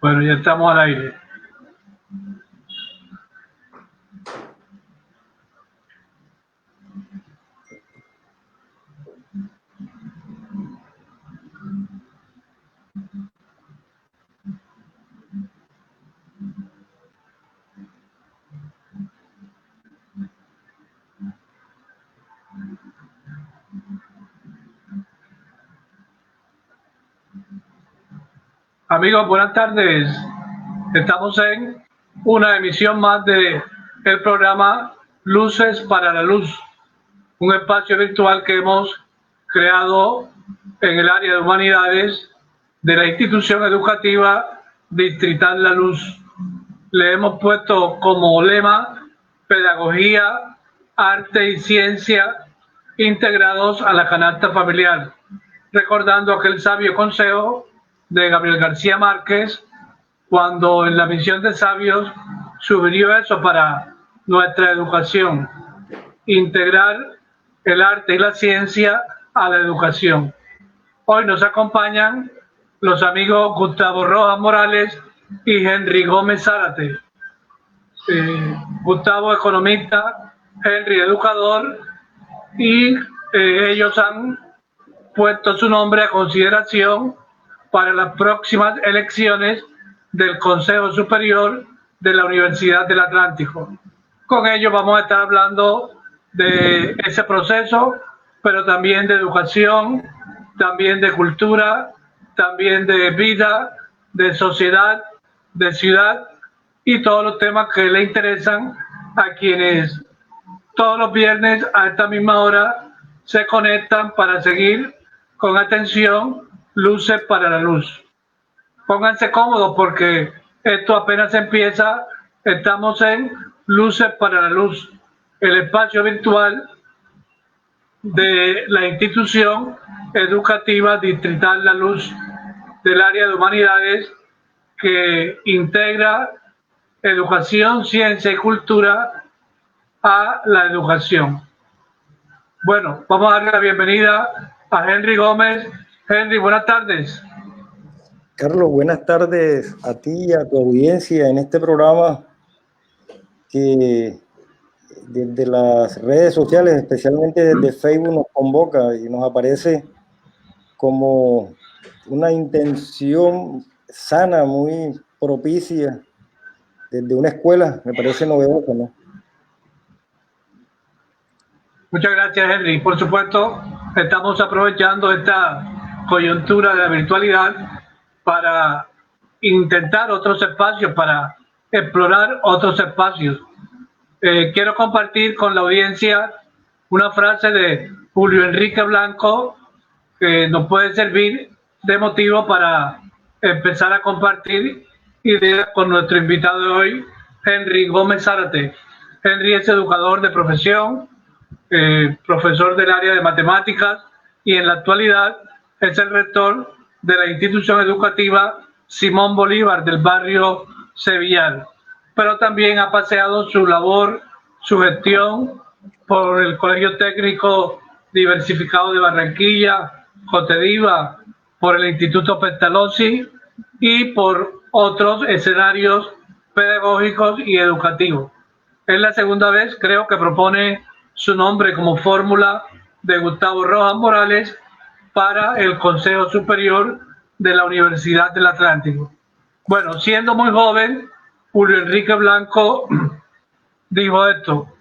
Bueno, ya estamos al aire. Amigos, buenas tardes. Estamos en una emisión más de el programa Luces para la Luz, un espacio virtual que hemos creado en el área de humanidades de la institución educativa Distrital La Luz. Le hemos puesto como lema pedagogía, arte y ciencia integrados a la canasta familiar, recordando aquel sabio consejo de Gabriel García Márquez cuando en la misión de sabios sugirió eso para nuestra educación, integrar el arte y la ciencia a la educación. Hoy nos acompañan los amigos Gustavo Rojas Morales y Henry Gómez Zárate. Gustavo, economista, Henry, educador, y ellos han puesto su nombre a consideración para las próximas elecciones del Consejo Superior de la Universidad del Atlántico. Con ellos vamos a estar hablando de ese proceso, pero también de educación, también de cultura, también de vida, de sociedad, de ciudad y todos los temas que le interesan a quienes todos los viernes a esta misma hora se conectan para seguir con atención Luces para la Luz. Pónganse cómodos porque esto apenas empieza. Estamos en Luces para la Luz, el espacio virtual de la institución educativa Distrital La Luz del área de humanidades que integra educación, ciencia y cultura a la educación. Bueno, vamos a darle la bienvenida a Henry Gómez. Henry, buenas tardes. Carlos, buenas tardes a ti y a tu audiencia en este programa que desde las redes sociales, especialmente desde Facebook, nos convoca y nos aparece como una intención sana, muy propicia desde una escuela. Me parece novedoso, ¿no? Muchas gracias, Henry. Por supuesto, estamos aprovechando esta coyuntura de la virtualidad para intentar otros espacios, para explorar otros espacios. Quiero compartir con la audiencia una frase de Julio Enrique Blanco que nos puede servir de motivo para empezar a compartir ideas con nuestro invitado de hoy, Henry Gómez Zárate. Henry es educador de profesión, profesor del área de matemáticas y en la actualidad es el rector de la institución educativa Simón Bolívar del barrio Sevillano, pero también ha paseado su labor, su gestión por el Colegio Técnico Diversificado de Barranquilla, Cotediva, por el Instituto Pestalozzi y por otros escenarios pedagógicos y educativos. Es la segunda vez, creo, que propone su nombre como fórmula de Gustavo Rojas Morales para el Consejo Superior de la Universidad del Atlántico. Bueno, siendo muy joven, Julio Enrique Blanco dijo esto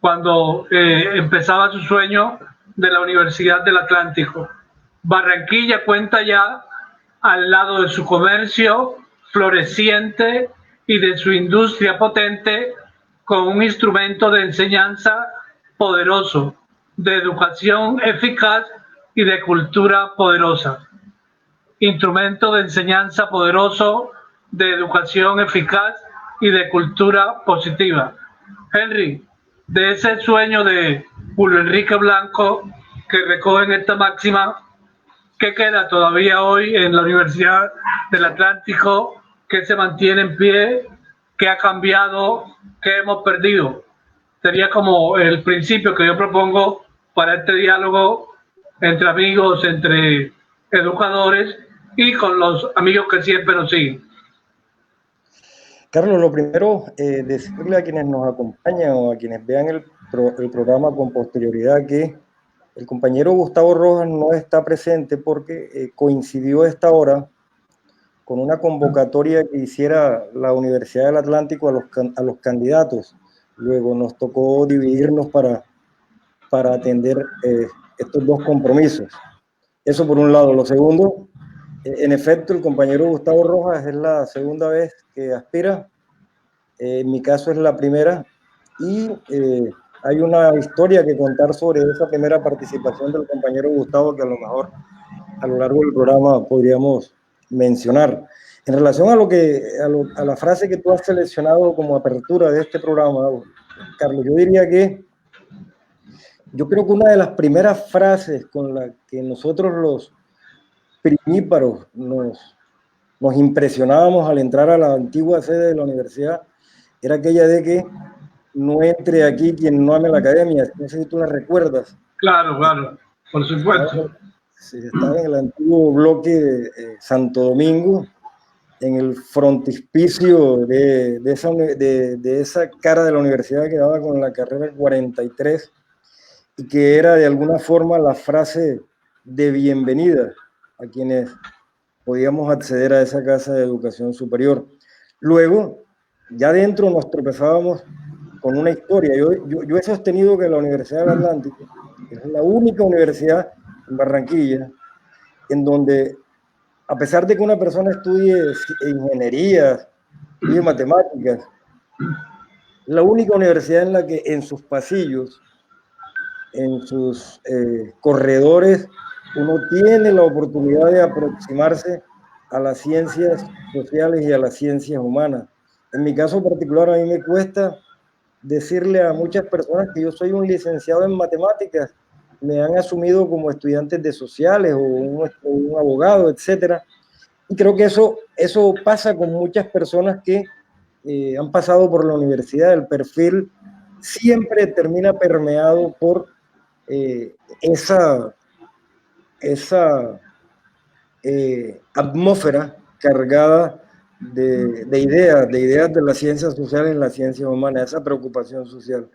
cuando empezaba su sueño de la Universidad del Atlántico. Barranquilla cuenta ya, al lado de su comercio floreciente y de su industria potente, con un instrumento de enseñanza poderoso, de educación eficaz y de cultura poderosa. Instrumento de enseñanza poderoso, de educación eficaz y de cultura positiva. Henry, de ese sueño de Julio Enrique Blanco que recoge en esta máxima, ¿qué queda todavía hoy en la Universidad del Atlántico? ¿Qué se mantiene en pie? ¿Qué ha cambiado? ¿Qué hemos perdido? Sería como el principio que yo propongo para este diálogo entre amigos, entre educadores y con los amigos que siempre nos siguen. Carlos, lo primero, decirle a quienes nos acompañan o a quienes vean el programa con posterioridad que el compañero Gustavo Rojas no está presente porque coincidió a esta hora con una convocatoria que hiciera la Universidad del Atlántico a los candidatos. Luego nos tocó dividirnos para atender estos dos compromisos. Eso por un lado. Lo segundo, en efecto, el compañero Gustavo Rojas es la segunda vez que aspira. En mi caso es la primera. Y hay una historia que contar sobre esa primera participación del compañero Gustavo que a lo mejor a lo largo del programa podríamos mencionar. En relación a la frase que tú has seleccionado como apertura de este programa, Carlos, yo diría que yo creo que una de las primeras frases con la que nosotros los primíparos nos impresionábamos al entrar a la antigua sede de la universidad era aquella de que no entre aquí quien no ame la academia. No sé si tú la recuerdas. Claro, claro, por supuesto. Estaba en el antiguo bloque de Santo Domingo, en el frontispicio de esa cara de la universidad que daba con la carrera 43 y que era de alguna forma la frase de bienvenida a quienes podíamos acceder a esa casa de educación superior. Luego, ya dentro nos tropezábamos con una historia. Yo he sostenido que la Universidad del Atlántico es la única universidad en Barranquilla en donde, a pesar de que una persona estudie ingeniería, estudie matemáticas, es la única universidad en la que en sus pasillos, en sus corredores, uno tiene la oportunidad de aproximarse a las ciencias sociales y a las ciencias humanas. En mi caso particular, a mí me cuesta decirle a muchas personas que yo soy un licenciado en matemáticas. Me han asumido como estudiantes de sociales o un abogado, etcétera. Y creo que eso pasa con muchas personas que han pasado por la universidad. El perfil siempre termina permeado por esa atmósfera cargada de ideas de las ciencias sociales en las ciencias humanas, esa preocupación social.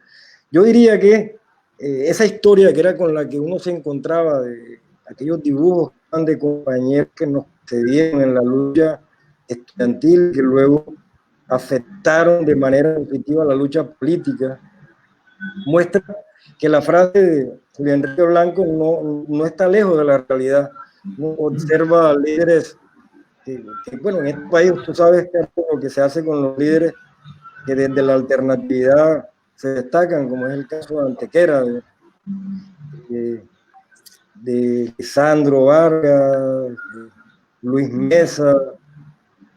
Yo diría que esa historia que era con la que uno se encontraba, de aquellos dibujos de compañeros que nos cedieron en la lucha estudiantil, que luego afectaron de manera positiva la lucha política, muestra que la frase de Julián Enrique Blanco no está lejos de la realidad. Uno observa líderes bueno, en este país tú sabes que lo que se hace con los líderes que desde la alternatividad se destacan, como es el caso de Antequera, de Sandro Vargas, de Luis Mesa,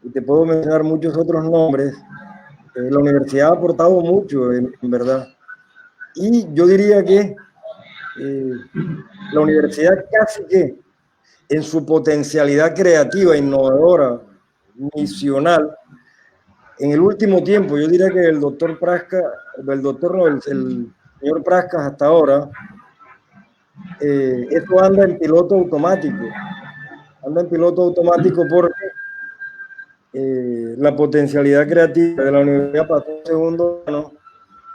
y te puedo mencionar muchos otros nombres. La universidad ha aportado mucho, en verdad. Y yo diría que la universidad casi que en su potencialidad creativa, innovadora, misional, en el último tiempo, yo diría que el doctor Prasca, el señor Prasca hasta ahora, esto anda en piloto automático. Anda en piloto automático porque la potencialidad creativa de la universidad pasó a segundo plano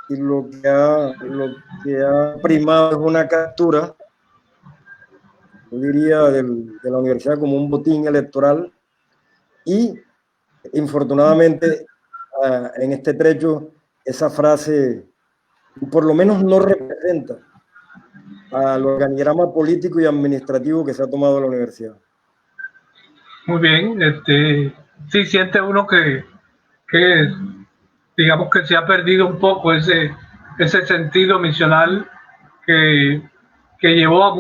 y lo que ha primado es una captura, yo diría, de la universidad como un botín electoral y, infortunadamente, en este trecho, esa frase por lo menos no representa al organigrama político y administrativo que se ha tomado la universidad. Muy bien, sí siente uno que digamos que se ha perdido un poco ese sentido misional que llevó a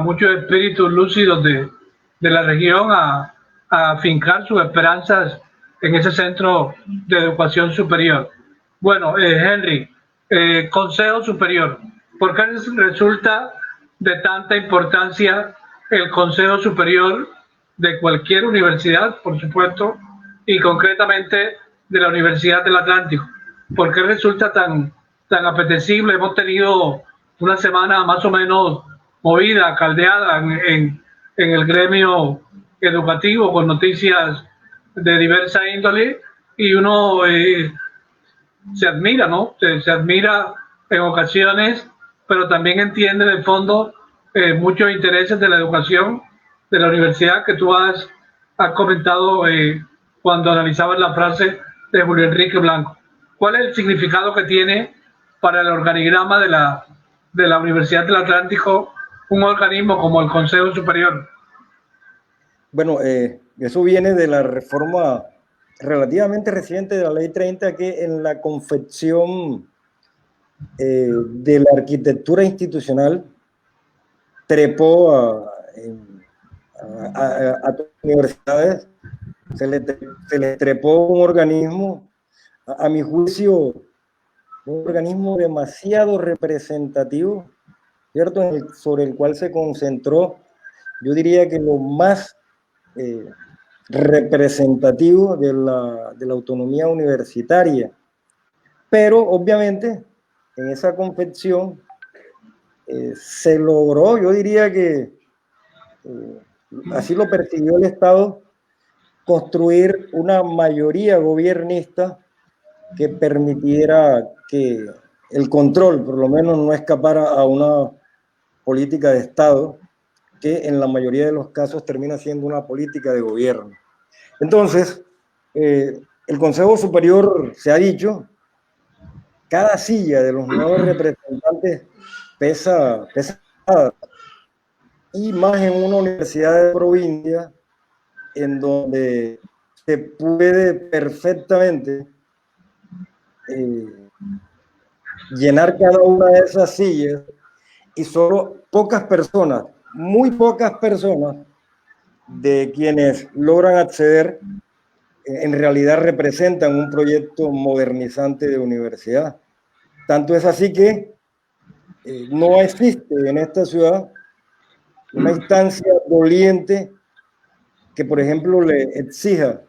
muchos espíritus lúcidos de la región a fincar sus esperanzas en ese centro de educación superior. Bueno, Henry, Consejo Superior, ¿por qué resulta de tanta importancia el Consejo Superior de cualquier universidad, por supuesto, y concretamente de la Universidad del Atlántico? ¿Por qué resulta tan apetecible? Hemos tenido una semana más o menos movida, caldeada en el gremio educativo con noticias de diversa índole y uno se admira, ¿no? Se admira en ocasiones, pero también entiende en el fondo muchos intereses de la educación de la universidad que tú has comentado cuando analizabas la frase de Julio Enrique Blanco. ¿Cuál es el significado que tiene para el organigrama de la Universidad del Atlántico un organismo como el Consejo Superior? Bueno, eso viene de la reforma relativamente reciente de la Ley 30, que en la confección de la arquitectura institucional trepó a todas las universidades, se le trepó un organismo, a mi juicio, un organismo demasiado representativo, ¿cierto? Sobre el cual se concentró, yo diría que lo más representativo de la autonomía universitaria. Pero obviamente en esa confección se logró, yo diría que así lo persiguió el Estado, construir una mayoría gobiernista que permitiera que el control, por lo menos, no escapara a una política de Estado, que en la mayoría de los casos termina siendo una política de gobierno. Entonces, el Consejo Superior, se ha dicho, cada silla de los nuevos representantes pesa, y más en una universidad de provincia en donde se puede perfectamente llenar cada una de esas sillas y solo pocas personas, muy pocas personas de quienes logran acceder, en realidad representan un proyecto modernizante de universidad. Tanto es así que no existe en esta ciudad una instancia doliente que, por ejemplo, le exija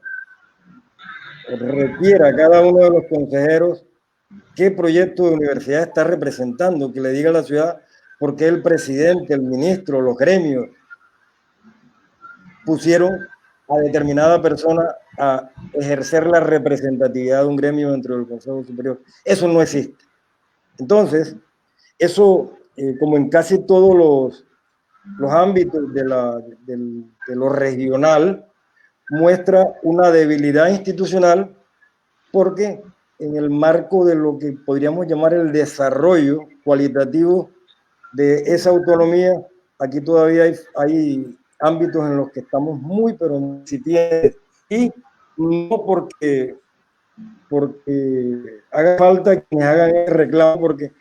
o requiera a cada uno de los consejeros qué proyecto de universidad está representando, que le diga a la ciudad por qué el presidente, el ministro, los gremios pusieron a determinada persona a ejercer la representatividad de un gremio dentro del Consejo Superior. Eso no existe. Entonces, eso, como en casi todos los ámbitos de lo regional, muestra una debilidad institucional, porque en el marco de lo que podríamos llamar el desarrollo cualitativo de esa autonomía, aquí todavía hay ámbitos en los que estamos muy, pero incipientes, y no porque haga falta quienes hagan el reclamo, porque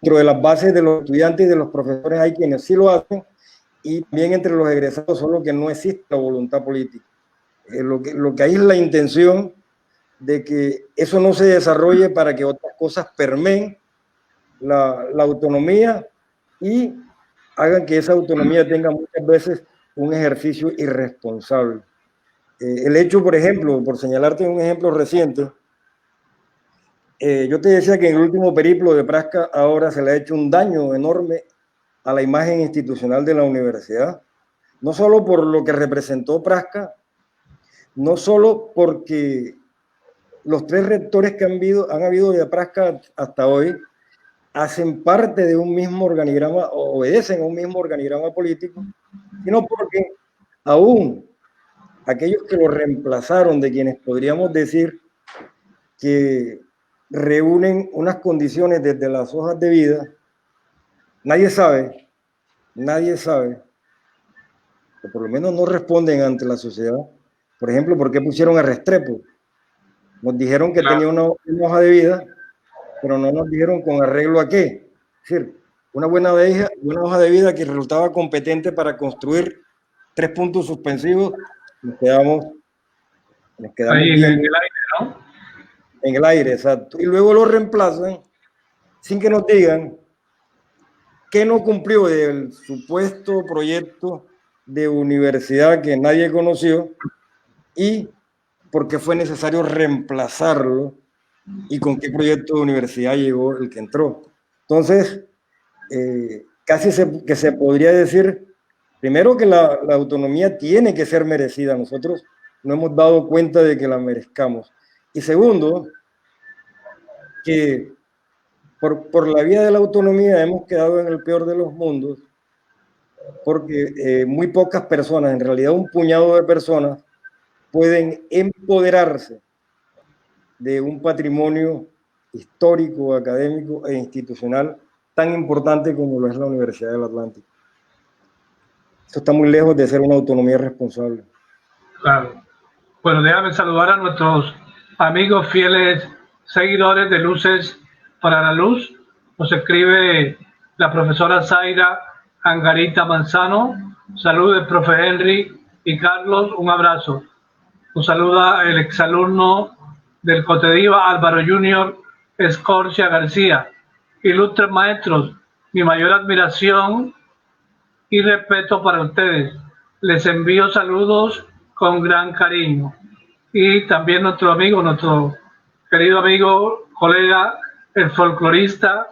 dentro de las bases de los estudiantes y de los profesores hay quienes sí lo hacen, y también entre los egresados, solo que no existe la voluntad política. Lo que hay es la intención de que eso no se desarrolle para que otras cosas permeen la autonomía y hagan que esa autonomía tenga muchas veces un ejercicio irresponsable. El hecho, por ejemplo, por señalarte un ejemplo reciente, yo te decía que en el último periplo de Prasca ahora se le ha hecho un daño enorme a la imagen institucional de la universidad, no solo por lo que representó Prasca, no solo porque los 3 rectores que han habido de Prasca hasta hoy hacen parte de un mismo organigrama, obedecen a un mismo organigrama político, sino porque aún aquellos que lo reemplazaron, de quienes podríamos decir que reúnen unas condiciones desde las hojas de vida, nadie sabe, o por lo menos no responden ante la sociedad. Por ejemplo, ¿por qué pusieron a Restrepo? Nos dijeron que tenía una hoja de vida, pero no nos dijeron con arreglo a qué. Es decir, una hoja de vida que resultaba competente para construir 3 puntos suspensivos, nos quedamos Ahí bien en el aire, ¿no? en el aire, exacto. Y luego lo reemplazan sin que nos digan qué no cumplió del supuesto proyecto de universidad que nadie conoció y por qué fue necesario reemplazarlo y con qué proyecto de universidad llegó el que entró. Entonces, casi que se podría decir, primero, que la autonomía tiene que ser merecida. Nosotros no hemos dado cuenta de que la merezcamos. Y segundo, que por la vía de la autonomía hemos quedado en el peor de los mundos, porque muy pocas personas, en realidad un puñado de personas, pueden empoderarse de un patrimonio histórico, académico e institucional tan importante como lo es la Universidad del Atlántico. Eso está muy lejos de ser una autonomía responsable. Claro. Bueno, déjame saludar a nuestros amigos fieles seguidores de Luces para la Luz. Nos escribe la profesora Zaira Angarita Manzano. Saludos, profe Henry y Carlos, un abrazo. Nos saluda el exalumno del Cotediva, Álvaro Junior Escorcia García. Ilustres maestros, mi mayor admiración y respeto para ustedes. Les envío saludos con gran cariño. Y también nuestro amigo, nuestro querido amigo, colega, el folclorista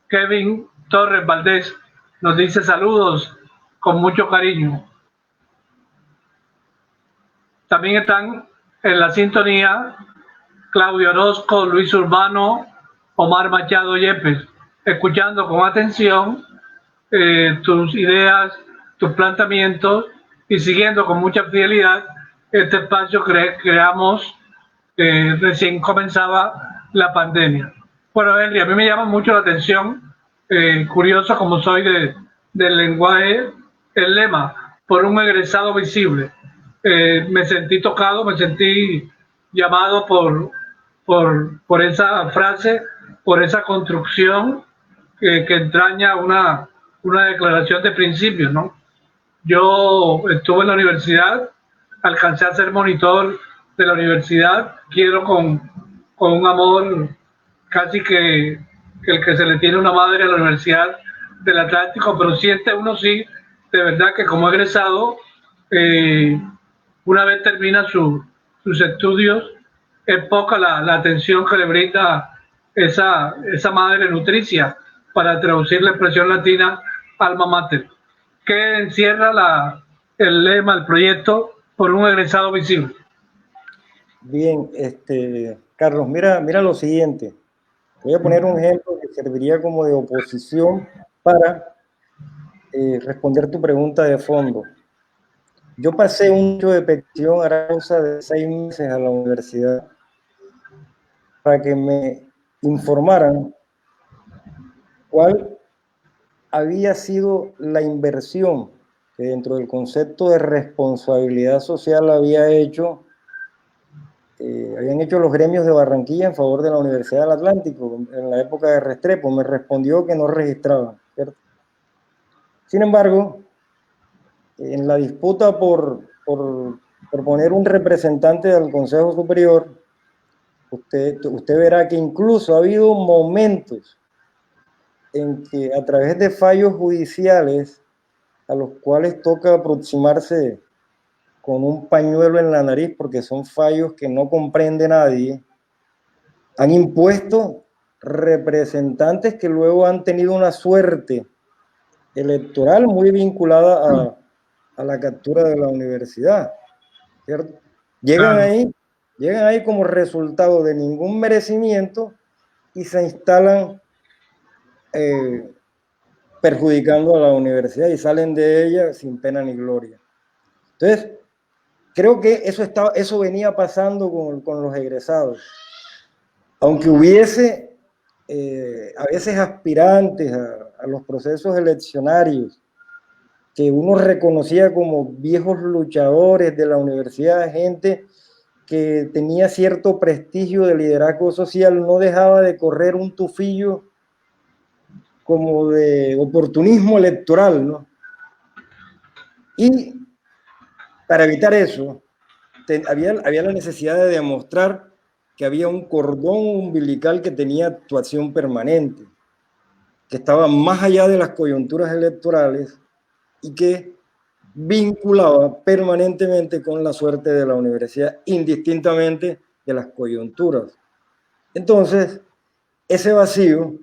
Kevin Torres Valdés, nos dice saludos con mucho cariño. También están en la sintonía Claudio Orozco, Luis Urbano, Omar Machado Yepes, escuchando con atención tus ideas, tus planteamientos y siguiendo con mucha fidelidad este espacio que creamos recién comenzaba la pandemia. Bueno, Henry, a mí me llama mucho la atención, curioso como soy del lenguaje, el lema, por un egresado visible. Me sentí tocado, me sentí llamado por esa frase, por esa construcción que entraña una declaración de principios, ¿no? Yo estuve en la universidad, alcancé a ser monitor de la universidad, quiero con un amor casi que el que se le tiene a una madre a la Universidad del Atlántico, pero siente uno sí, de verdad que como egresado, una vez termina sus estudios, es poca la atención que le brinda esa madre nutricia, para traducir la expresión latina alma mater, que encierra el lema, el proyecto, por un egresado visible. Bien, Carlos, mira lo siguiente. Voy a poner un ejemplo que serviría como de oposición para responder tu pregunta de fondo. Yo pasé un hecho de petición a causa de 6 meses a la universidad para que me informaran cuál había sido la inversión que dentro del concepto de responsabilidad social habían hecho los gremios de Barranquilla en favor de la Universidad del Atlántico en la época de Restrepo. Me respondió que no registraban, ¿cierto? Sin embargo, en la disputa por poner un representante del Consejo Superior, usted verá que incluso ha habido momentos en que a través de fallos judiciales a los cuales toca aproximarse con un pañuelo en la nariz porque son fallos que no comprende nadie, han impuesto representantes que luego han tenido una suerte electoral muy vinculada a la captura de la universidad, ¿cierto? Llegan ahí como resultado de ningún merecimiento y se instalan perjudicando a la universidad y salen de ella sin pena ni gloria. Entonces, creo que eso venía pasando con los egresados. Aunque hubiese a veces aspirantes a los procesos eleccionarios que uno reconocía como viejos luchadores de la universidad, gente que tenía cierto prestigio de liderazgo social, no dejaba de correr un tufillo como de oportunismo electoral, ¿no? Y para evitar eso, había la necesidad de demostrar que había un cordón umbilical que tenía actuación permanente, que estaba más allá de las coyunturas electorales y que vinculaba permanentemente con la suerte de la universidad, indistintamente de las coyunturas. Entonces, ese vacío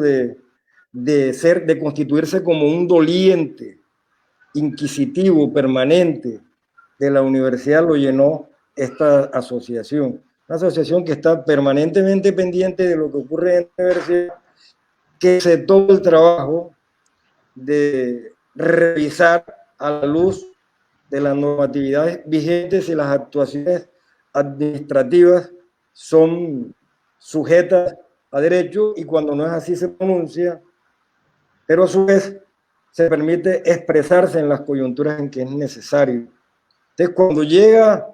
de constituirse como un doliente, inquisitivo, permanente, de la universidad lo llenó esta asociación. Una asociación que está permanentemente pendiente de lo que ocurre en la universidad, que se toma el trabajo de revisar a la luz de las normatividades vigentes y las actuaciones administrativas son sujetas a derecho, y cuando no es así se pronuncia, pero a su vez se permite expresarse en las coyunturas en que es necesario. Entonces, cuando llega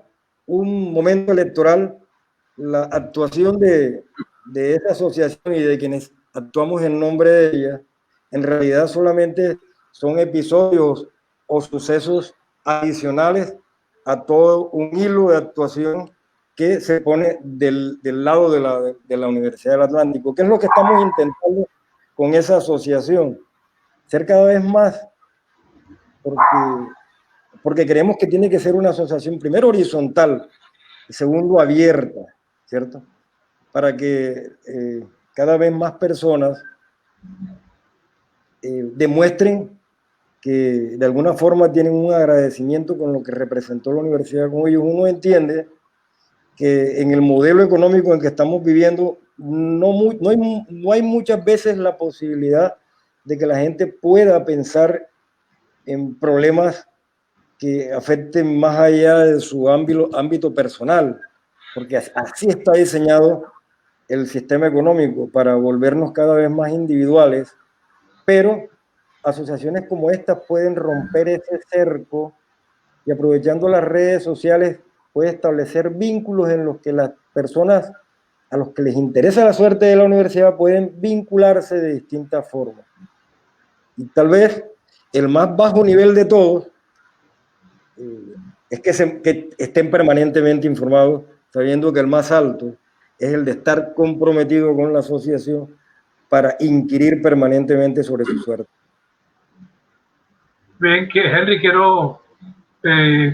un momento electoral, la actuación de esa asociación y de quienes actuamos en nombre de ella, en realidad solamente son episodios o sucesos adicionales a todo un hilo de actuación que se pone del lado de la Universidad del Atlántico. ¿Qué es lo que estamos intentando con esa asociación? Ser cada vez más, porque creemos que tiene que ser una asociación, primero horizontal, y segundo abierta, ¿cierto? Para que cada vez más personas demuestren que de alguna forma tienen un agradecimiento con lo que representó la universidad con ellos. Uno entiende que en el modelo económico en que estamos viviendo no hay muchas veces la posibilidad de que la gente pueda pensar en problemas que afecten más allá de su ámbito personal, porque así está diseñado el sistema económico, para volvernos cada vez más individuales, pero asociaciones como estas pueden romper ese cerco y, aprovechando las redes sociales, puede establecer vínculos en los que las personas a los que les interesa la suerte de la universidad pueden vincularse de distintas formas. Y tal vez el más bajo nivel de todos es que estén permanentemente informados, sabiendo que el más alto es el de estar comprometido con la asociación para inquirir permanentemente sobre su suerte. Bien, Henry, quiero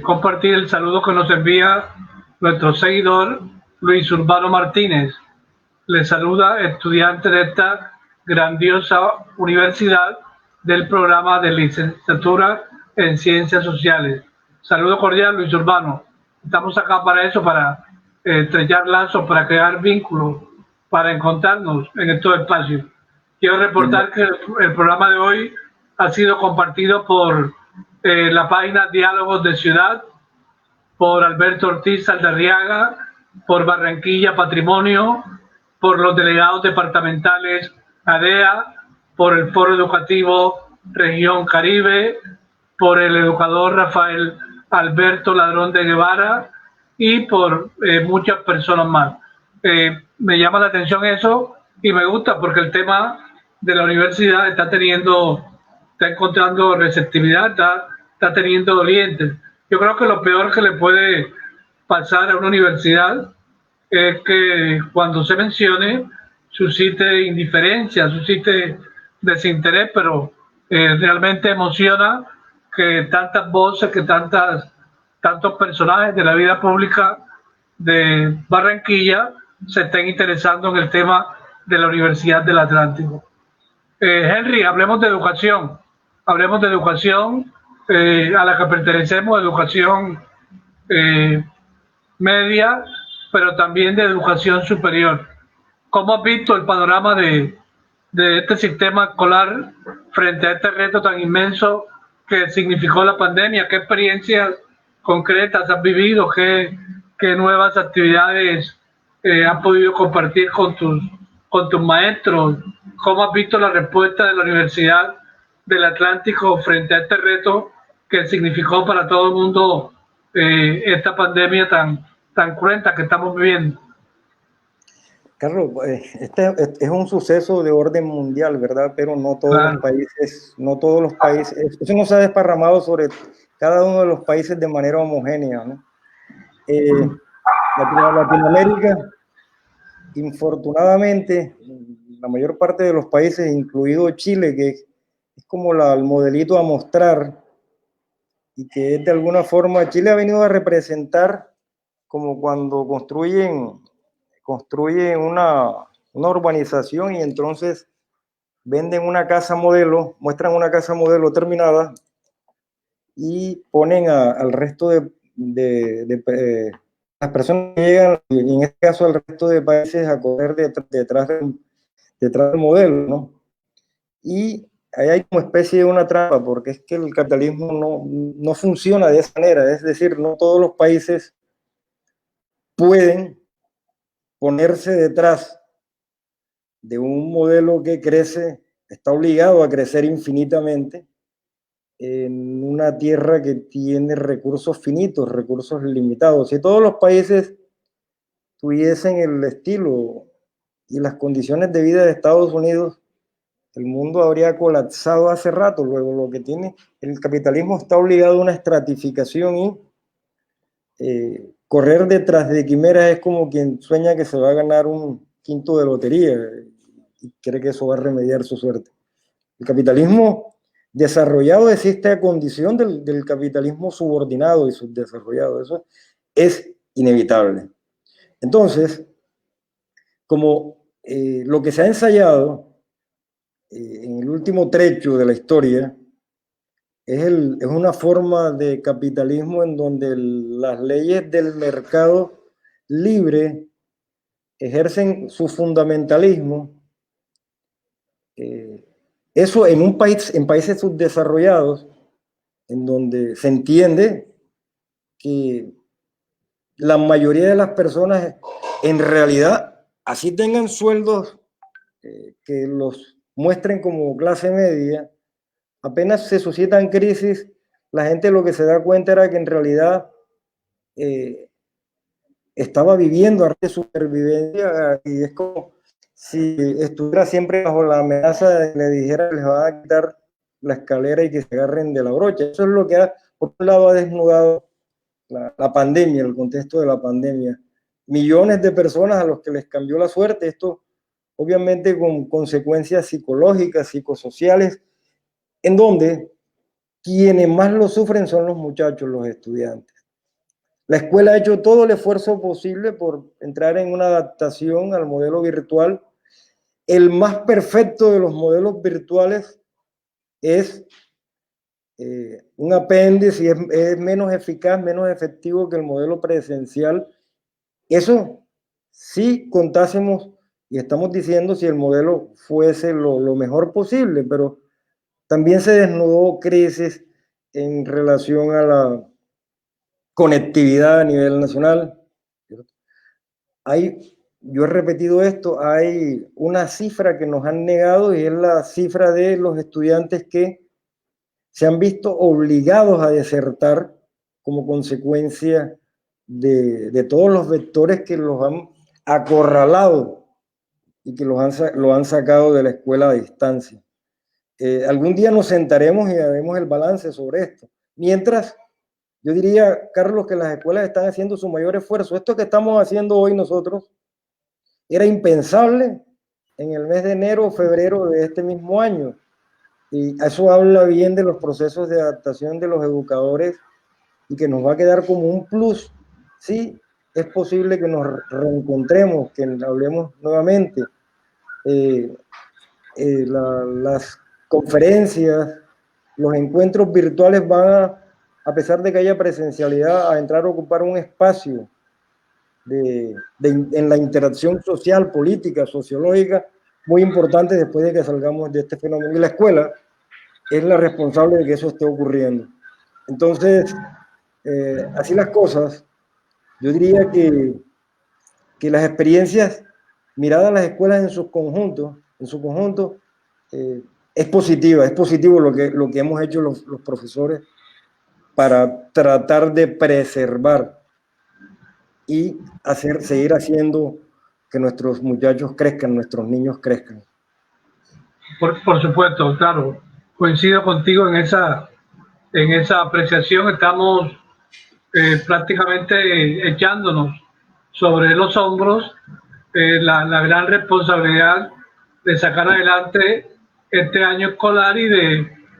compartir el saludo que nos envía nuestro seguidor Luis Urbano Martínez. Le saluda, estudiante de esta grandiosa universidad, del programa de licenciatura en Ciencias Sociales. Saludo cordial, Luis Urbano. Estamos acá para eso, para estrechar lazos, para crear vínculos, para encontrarnos en estos espacios. Quiero reportar que el programa de hoy ha sido compartido por la página Diálogos de Ciudad, por Alberto Ortiz Saldarriaga, por Barranquilla Patrimonio, por los delegados departamentales ADEA, por el Foro Educativo Región Caribe, por el educador Rafael Alberto Ladrón de Guevara y por muchas personas más. Me llama la atención eso y me gusta porque el tema de la universidad está encontrando receptividad, está teniendo dolientes. Yo creo que lo peor que le puede pasar a una universidad es que cuando se mencione suscite indiferencia, suscite desinterés, pero realmente emociona que tantas voces, que tantos personajes de la vida pública de Barranquilla se estén interesando en el tema de la Universidad del Atlántico. Henry, hablemos de educación a la que pertenecemos, educación media, pero también de educación superior. ¿Cómo has visto el panorama de este sistema escolar frente a este reto tan inmenso que significó la pandemia? ¿Qué experiencias concretas has vivido? ¿Qué nuevas actividades has podido compartir con tus maestros? ¿Cómo has visto la respuesta de la Universidad del Atlántico frente a este reto que significó para todo el mundo esta pandemia tan cruenta que estamos viviendo? Carlos, este es un suceso de orden mundial, ¿verdad? Pero no todos los países, eso no se ha desparramado sobre cada uno de los países de manera homogénea, ¿no? Latinoamérica, infortunadamente, la mayor parte de los países, incluido Chile, que es como el modelito a mostrar, y que de alguna forma Chile ha venido a representar como cuando construyen una urbanización y entonces venden una casa muestran una casa modelo terminada y ponen al resto las personas que llegan, y en este caso al resto de países, a correr detrás del modelo, ¿no? Y ahí hay como especie de una trampa, porque es que el capitalismo no funciona de esa manera, es decir, no todos los países pueden ponerse detrás de un modelo que crece, está obligado a crecer infinitamente en una tierra que tiene recursos finitos, recursos limitados. Si todos los países tuviesen el estilo y las condiciones de vida de Estados Unidos, el mundo habría colapsado hace rato. Luego, lo que tiene el capitalismo está obligado a una estratificación y correr detrás de quimeras es como quien sueña que se va a ganar un quinto de lotería y cree que eso va a remediar su suerte. El capitalismo desarrollado existe a condición del capitalismo subordinado y subdesarrollado. Eso es inevitable. Entonces, como lo que se ha ensayado en el último trecho de la historia es una forma de capitalismo en donde las leyes del mercado libre ejercen su fundamentalismo. Eso en países subdesarrollados, en donde se entiende que la mayoría de las personas en realidad, así tengan sueldos que los muestren como clase media, apenas se suscitan crisis, la gente lo que se da cuenta era que en realidad estaba viviendo de supervivencia, y es como si estuviera siempre bajo la amenaza de que le dijera que les van a quitar la escalera y que se agarren de la brocha. Eso es lo que por un lado ha desnudado la pandemia, el contexto de la pandemia. Millones de personas a los que les cambió la suerte, esto obviamente con consecuencias psicológicas, psicosociales, en donde quienes más lo sufren son los muchachos, los estudiantes. La escuela ha hecho todo el esfuerzo posible por entrar en una adaptación al modelo virtual. El más perfecto de los modelos virtuales es un apéndice y es menos eficaz, menos efectivo que el modelo presencial. Eso sí contásemos, y estamos diciendo si el modelo fuese lo mejor posible, pero también se desnudó crisis en relación a la conectividad a nivel nacional. Yo he repetido esto, hay una cifra que nos han negado y es la cifra de los estudiantes que se han visto obligados a desertar como consecuencia de todos los vectores que los han acorralado y que lo han sacado de la escuela a distancia. Algún día nos sentaremos y haremos el balance sobre esto. Mientras, yo diría, Carlos, que las escuelas están haciendo su mayor esfuerzo. Esto que estamos haciendo hoy nosotros era impensable en el mes de enero o febrero de este mismo año. Y eso habla bien de los procesos de adaptación de los educadores y que nos va a quedar como un plus. Sí, es posible que nos reencontremos, que hablemos nuevamente. Las conferencias, los encuentros virtuales van a pesar de que haya presencialidad, a entrar a ocupar un espacio en la interacción social, política, sociológica, muy importante después de que salgamos de este fenómeno. Y la escuela es la responsable de que eso esté ocurriendo. Entonces, así las cosas, yo diría que las experiencias miradas a las escuelas en su conjunto, es positivo lo que hemos hecho los profesores para tratar de preservar y seguir haciendo que nuestros muchachos crezcan, nuestros niños crezcan. Por supuesto, claro, coincido contigo en esa apreciación. Estamos prácticamente echándonos sobre los hombros la gran responsabilidad de sacar adelante este año escolar y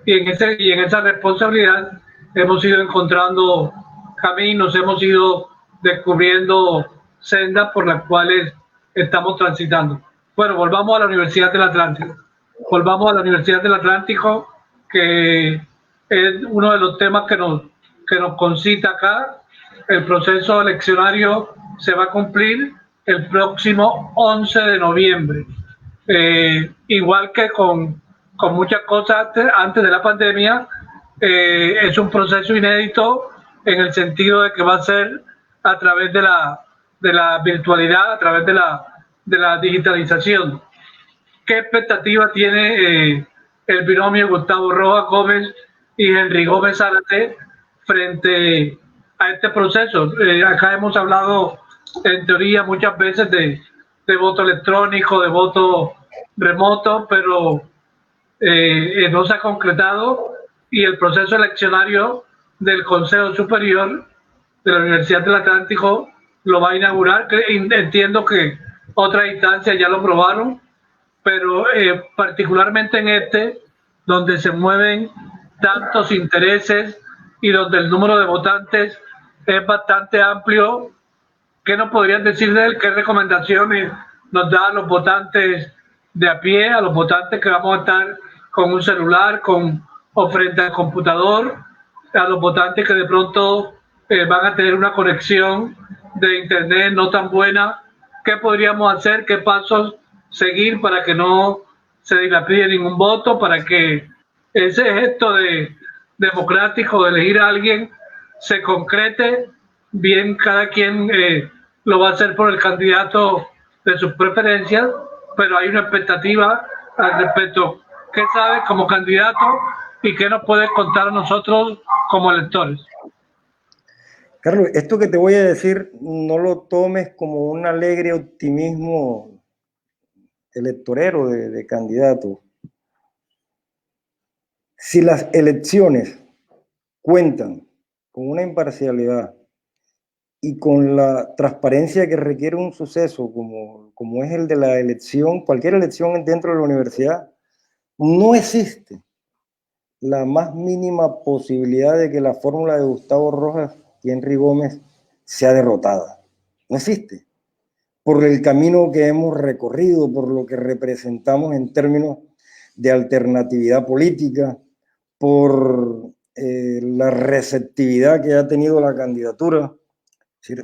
en esa responsabilidad hemos ido encontrando caminos, hemos ido descubriendo sendas por las cuales estamos transitando. Bueno, volvamos a la Universidad del Atlántico. Volvamos a la Universidad del Atlántico, que es uno de los temas que nos concita acá. el proceso eleccionario se va a cumplir el próximo 11 de noviembre. Igual que con muchas cosas antes de la pandemia, es un proceso inédito en el sentido de que va a ser a través de la virtualidad, a través de la digitalización. ¿Qué expectativa tiene el binomio Gustavo Rojas Gómez y Henry Gómez Zárate frente a este proceso? Acá hemos hablado en teoría muchas veces de voto electrónico, de voto remoto, pero no se ha concretado, y el proceso eleccionario del Consejo Superior de la Universidad del Atlántico lo va a inaugurar. Entiendo que otras instancias ya lo probaron, pero particularmente en este, donde se mueven tantos intereses y donde el número de votantes es bastante amplio. ¿Qué nos podrían decir de él? ¿Qué recomendaciones nos da a los votantes de a pie, a los votantes que vamos a estar con un celular o frente al computador, a los votantes que de pronto van a tener una conexión de internet no tan buena? ¿Qué podríamos hacer? ¿Qué pasos seguir para que no se dilapide ningún voto, para que ese gesto democrático de elegir a alguien se concrete? Bien, cada quien lo va a hacer por el candidato de sus preferencias, pero hay una expectativa al respecto. ¿Qué sabe como candidato y qué nos puede contar a nosotros como electores? Carlos, esto que te voy a decir no lo tomes como un alegre optimismo electorero de candidato. Si las elecciones cuentan con una imparcialidad y con la transparencia que requiere un suceso como es el de la elección, cualquier elección dentro de la universidad, no existe la más mínima posibilidad de que la fórmula de Gustavo Rojas y Henry Gómez sea derrotada. No existe. Por el camino que hemos recorrido, por lo que representamos en términos de alternatividad política, por la receptividad que ha tenido la candidatura.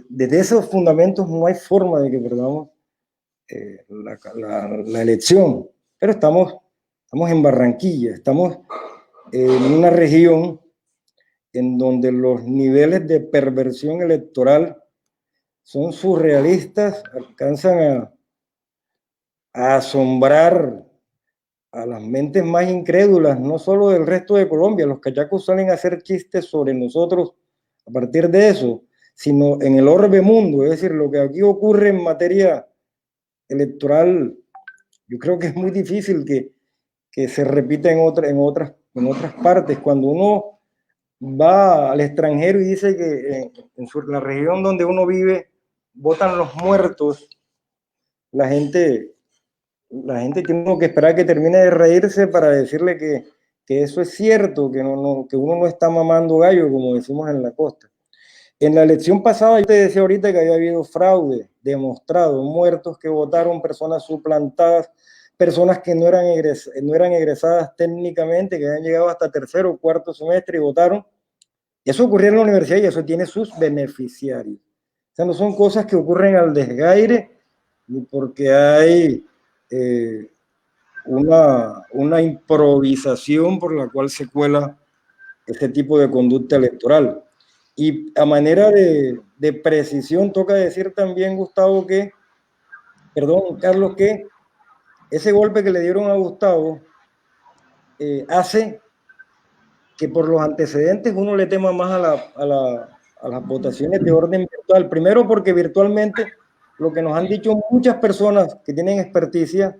Desde esos fundamentos no hay forma de que perdamos la elección, pero estamos en Barranquilla, estamos en una región en donde los niveles de perversión electoral son surrealistas, alcanzan a asombrar a las mentes más incrédulas, no solo del resto de Colombia. Los cachacos salen a hacer chistes sobre nosotros a partir de eso, sino en el orbe mundo. Es decir, lo que aquí ocurre en materia electoral, yo creo que es muy difícil que se repita en otras partes. Cuando uno va al extranjero y dice que la región donde uno vive votan los muertos, la gente tiene que esperar que termine de reírse para decirle que eso es cierto, que uno no está mamando gallo, como decimos en la costa. En la elección pasada, yo te decía ahorita que había habido fraude demostrado, muertos que votaron, personas suplantadas, personas que no eran egresadas técnicamente, que habían llegado hasta tercero o cuarto semestre y votaron. Eso ocurrió en la universidad y eso tiene sus beneficiarios. O sea, no son cosas que ocurren al desgaire, ni porque hay una improvisación por la cual se cuela este tipo de conducta electoral. Y a manera de precisión, toca decir también, Gustavo, Carlos, que ese golpe que le dieron a Gustavo hace que por los antecedentes uno le tema más a las votaciones de orden virtual. Primero porque virtualmente lo que nos han dicho muchas personas que tienen experticia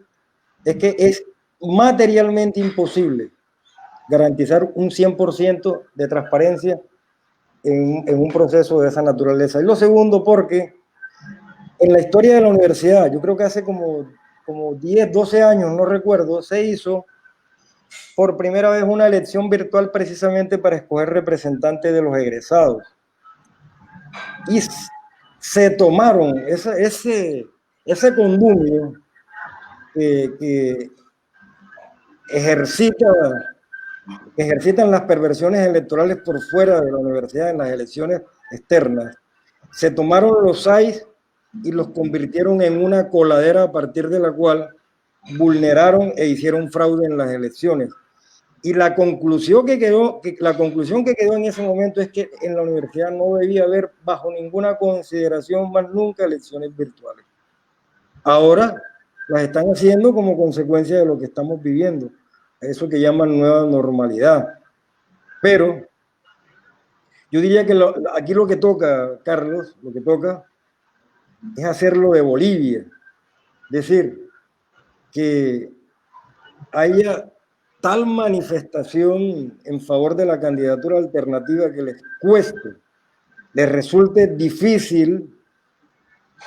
es que es materialmente imposible garantizar un 100% de transparencia en un proceso de esa naturaleza. Y lo segundo, porque en la historia de la universidad, yo creo que hace como 10, 12 años, no recuerdo, se hizo por primera vez una elección virtual precisamente para escoger representantes de los egresados. Y se tomaron ese condumio que ejercitan las perversiones electorales por fuera de la universidad en las elecciones externas. se tomaron los SAIs y los convirtieron en una coladera a partir de la cual vulneraron e hicieron fraude en las elecciones. Y la conclusión que quedó en ese momento es que en la universidad no debía haber bajo ninguna consideración más nunca elecciones virtuales. Ahora las están haciendo como consecuencia de lo que estamos viviendo, eso que llaman nueva normalidad. Pero yo diría que aquí lo que toca, Carlos, lo que toca es hacerlo de Bolivia. Es decir, que haya tal manifestación en favor de la candidatura alternativa que les cueste, les resulte difícil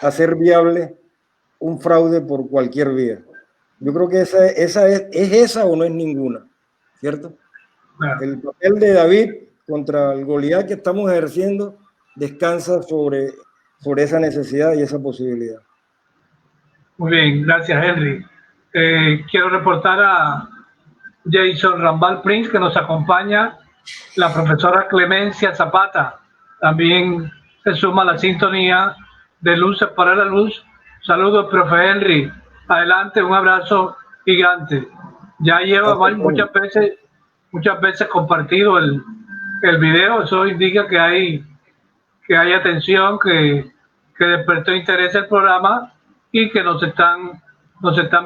hacer viable un fraude por cualquier vía. Yo creo que esa es esa o no es ninguna, ¿cierto? Claro. El papel de David contra el Goliat que estamos ejerciendo descansa sobre esa necesidad y esa posibilidad. Muy bien, gracias, Henry. Quiero reportar a Jason Rambal Prince, que nos acompaña, la profesora Clemencia Zapata, también se suma a la sintonía de Luces para la Luz. Saludos, profe Henry. Adelante, un abrazo gigante. Ya lleva muchas veces compartido el video, eso indica que hay atención, que despertó interés el programa y que nos están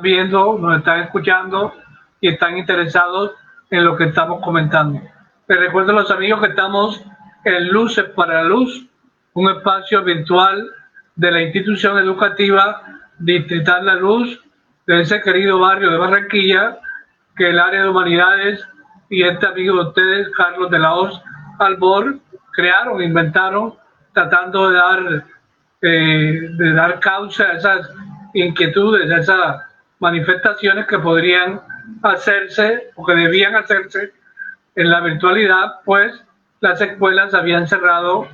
viendo, nos están escuchando y están interesados en lo que estamos comentando. Les recuerdo a los amigos que estamos en Luces para la Luz, un espacio virtual de la institución educativa Distrital La Luz de ese querido barrio de Barranquilla, que el área de humanidades y este amigo de ustedes, Carlos de la Hoz Albor, crearon, inventaron, tratando de dar causa a esas inquietudes, a esas manifestaciones que podrían hacerse o que debían hacerse en la virtualidad, pues las escuelas habían cerrado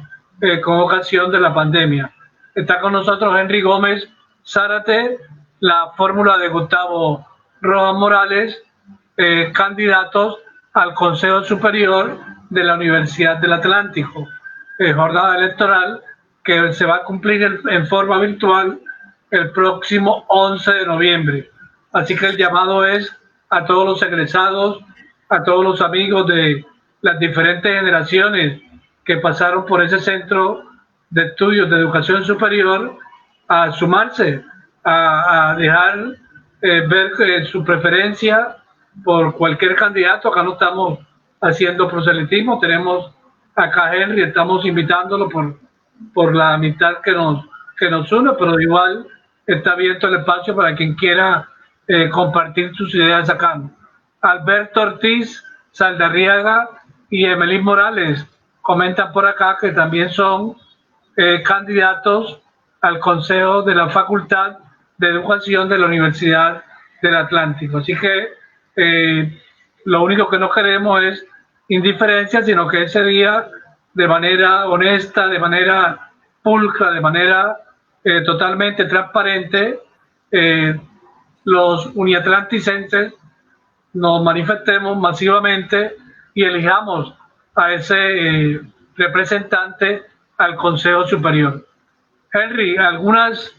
con ocasión de la pandemia. Está con nosotros Henry Gómez Zárate, la fórmula de Gustavo Rojas Morales, candidatos al Consejo Superior de la Universidad del Atlántico, jornada electoral que se va a cumplir en forma virtual el próximo 11 de noviembre. Así que el llamado es a todos los egresados, a todos los amigos de las diferentes generaciones que pasaron por ese centro de estudios de educación superior, a sumarse, a dejar ver su preferencia por cualquier candidato. Acá no estamos haciendo proselitismo, tenemos acá a Henry, estamos invitándolo por la amistad que nos une, pero igual está abierto el espacio para quien quiera compartir sus ideas acá. Alberto Ortiz Saldarriaga y Emelín Morales comentan por acá que también son candidatos al Consejo de la Facultad de Educación de la Universidad del Atlántico. Así que lo único que no queremos es indiferencia, sino que ese día, de manera honesta, de manera pulcra, de manera totalmente transparente, los uniatlanticenses nos manifestemos masivamente y elijamos a ese representante al Consejo Superior. Henry, algunos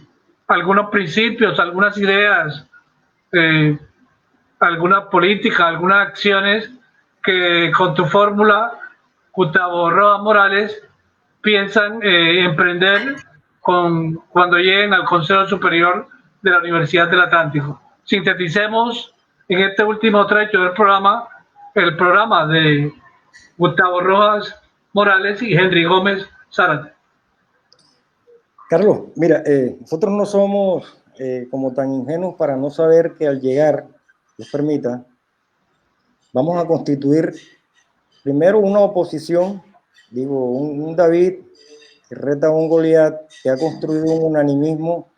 principios, algunas ideas, algunas políticas, algunas acciones que con tu fórmula, Gustavo Rojas Morales, piensan emprender cuando lleguen al Consejo Superior de la Universidad del Atlántico. Sinteticemos en este último trecho del programa, el programa de Gustavo Rojas Morales y Henry Gómez Zárate. Carlos, mira, nosotros no somos como tan ingenuos para no saber que al llegar, Dios permita, vamos a constituir primero una oposición, digo, un David que reta a un Goliat, que ha construido un unanimismo